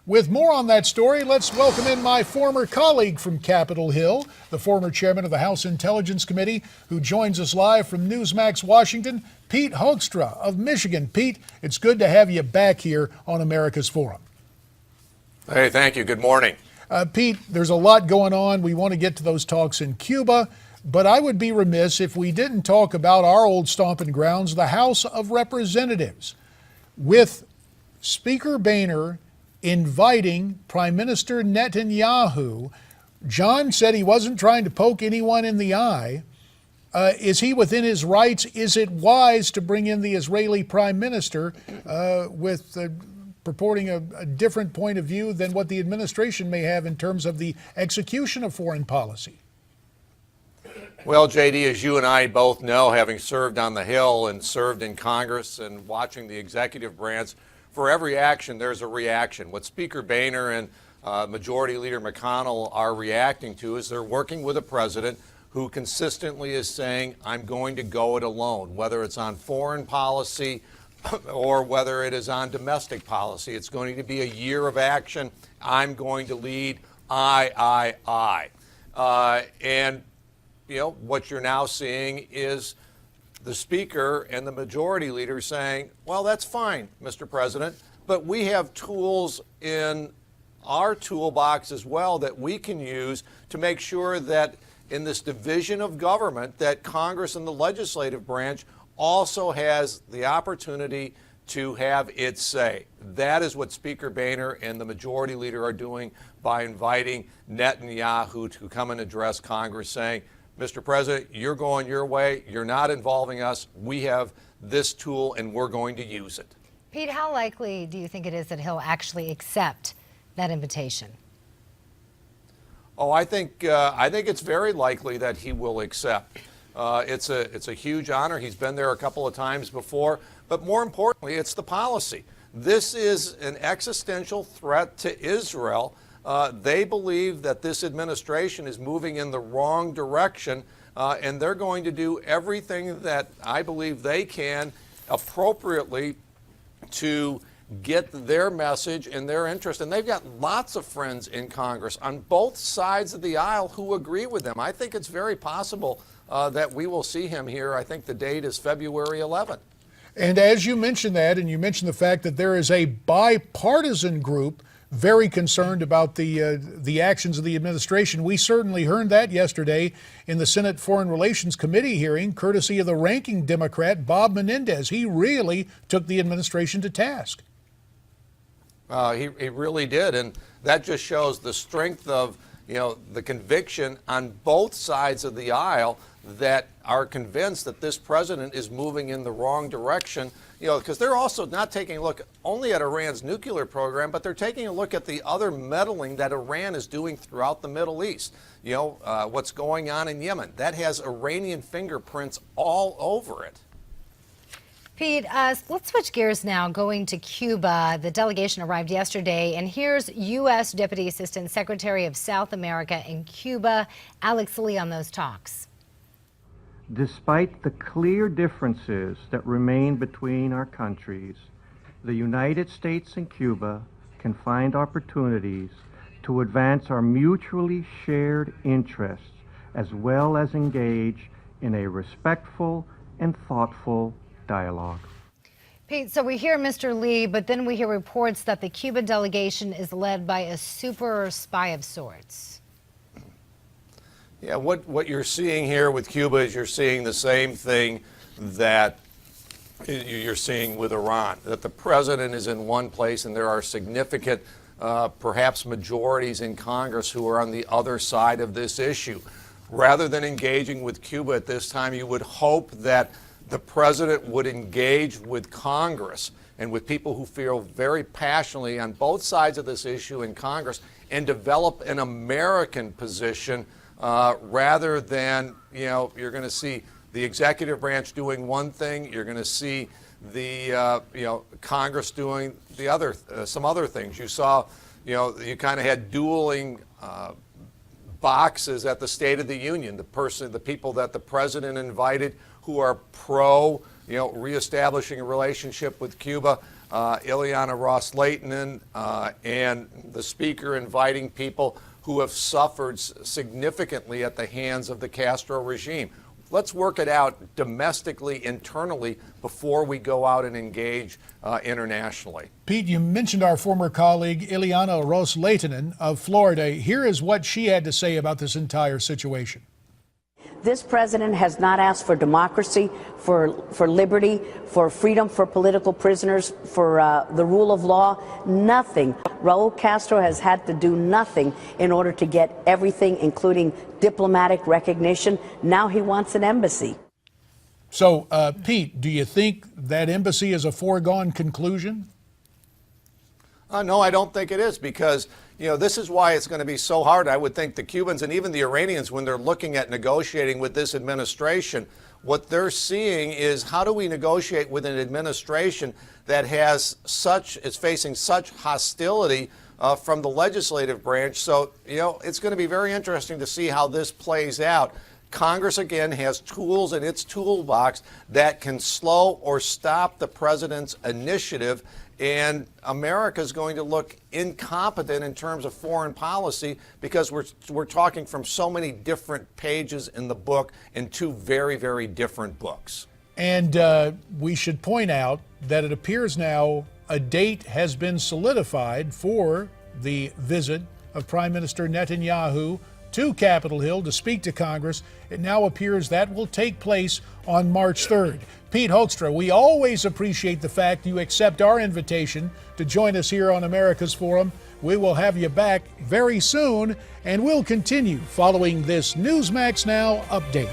With more on that story, let's welcome in my former colleague from Capitol Hill, the former chairman of the House Intelligence Committee, who joins us live from Newsmax Washington, Pete Hoekstra of Michigan. Pete, it's good to have you back here on America's Forum. Hey, thank you. Good morning. Pete, there's a lot going on. We want to get to those talks in Cuba, but I would be remiss if we didn't talk about our old stomping grounds, the House of Representatives, with Speaker Boehner inviting Prime Minister Netanyahu. John said he wasn't trying to poke anyone in the eye. Is he within his rights? Is it wise to bring in the Israeli Prime Minister with purporting a different point of view than what the administration may have in terms of the execution of foreign policy? Well, JD, as you and I both know, having served on the Hill and served in Congress and watching the executive branch, for every action, there's a reaction. What Speaker Boehner and Majority Leader McConnell are reacting to is they're working with a president who consistently is saying, I'm going to go it alone, whether it's on foreign policy or whether it is on domestic policy. It's going to be a year of action. I'm going to lead. I. And, you know, what you're now seeing is the Speaker and the Majority Leader saying, well, that's fine, Mr. President, but we have tools in our toolbox as well that we can use to make sure that in this division of government that Congress and the legislative branch also has the opportunity to have its say. That is what Speaker Boehner and the Majority Leader are doing by inviting Netanyahu to come and address Congress, saying, Mr. President, you're going your way. You're not involving us. We have this tool, and we're going to use it. Pete, how likely do you think it is that he'll actually accept that invitation? Oh, I think it's very likely that he will accept. It's a huge honor. He's been there a couple of times before, but more importantly, it's the policy. This is an existential threat to Israel. They believe that this administration is moving in the wrong direction, and they're going to do everything that I believe they can appropriately to get their message and their interest. And they've got lots of friends in Congress on both sides of the aisle who agree with them. I think it's very possible that we will see him here. I think the date is February 11th. And as you mentioned that, and you mentioned the fact that there is a bipartisan group very concerned about the actions of the administration. We certainly heard that yesterday in the Senate Foreign Relations Committee hearing, courtesy of the ranking Democrat, Bob Menendez. He really took the administration to task. He really did, and that just shows the strength of, you know, the conviction on both sides of the aisle that are convinced that this president is moving in the wrong direction. You know, because they're also not taking a look only at Iran's nuclear program, but they're taking a look at the other meddling that Iran is doing throughout the Middle East. You know, what's going on in Yemen. That has Iranian fingerprints all over it. Pete, let's switch gears now, going to Cuba. The delegation arrived yesterday, and here's U.S. Deputy Assistant Secretary of South America in Cuba, Alex Lee, on those talks. Despite the clear differences that remain between our countries, the United States and Cuba can find opportunities to advance our mutually shared interests as well as engage in a respectful and thoughtful dialogue. Pete, so we hear Mr. Lee, but then we hear reports that the Cuban delegation is led by a super spy of sorts. Yeah, what you're seeing here with Cuba is you're seeing the same thing that you're seeing with Iran, that the president is in one place and there are significant, perhaps majorities in Congress who are on the other side of this issue. Rather than engaging with Cuba at this time, you would hope that the president would engage with Congress and with people who feel very passionately on both sides of this issue in Congress and develop an American position rather than, you know, you're going to see the executive branch doing one thing, you're going to see the, you know, Congress doing the other, some other things. You saw, you know, you kind of had dueling boxes at the State of the Union. The people that the president invited who are pro, you know, reestablishing a relationship with Cuba Ileana Ross-Lehtinen, and the speaker inviting people who have suffered significantly at the hands of the Castro regime. Let's work it out domestically, internally, before we go out and engage internationally. Pete, you mentioned our former colleague Ileana Ross-Lehtinen of Florida. Here is what she had to say about this entire situation. This president has not asked for democracy, for liberty, for freedom for political prisoners, for the rule of law, nothing. Raul Castro has had to do nothing in order to get everything, including diplomatic recognition. Now he wants an embassy. So, Pete, do you think that embassy is a foregone conclusion? No, I don't think it is, because this is why it's going to be so hard. I would think the Cubans and even the Iranians, when they're looking at negotiating with this administration, what they're seeing is, how do we negotiate with an administration that is facing such hostility from the legislative branch? So, it's going to be very interesting to see how this plays out. Congress, again, has tools in its toolbox that can slow or stop the president's initiative, and America is going to look incompetent in terms of foreign policy, because we're talking from so many different pages in the book, in two very, very different books. And we should point out that it appears now a date has been solidified for the visit of Prime Minister Netanyahu to Capitol Hill to speak to Congress. It now appears that will take place on March 3rd. Pete Hoekstra, we always appreciate the fact you accept our invitation to join us here on America's Forum. We will have you back very soon, and we'll continue following this Newsmax Now update.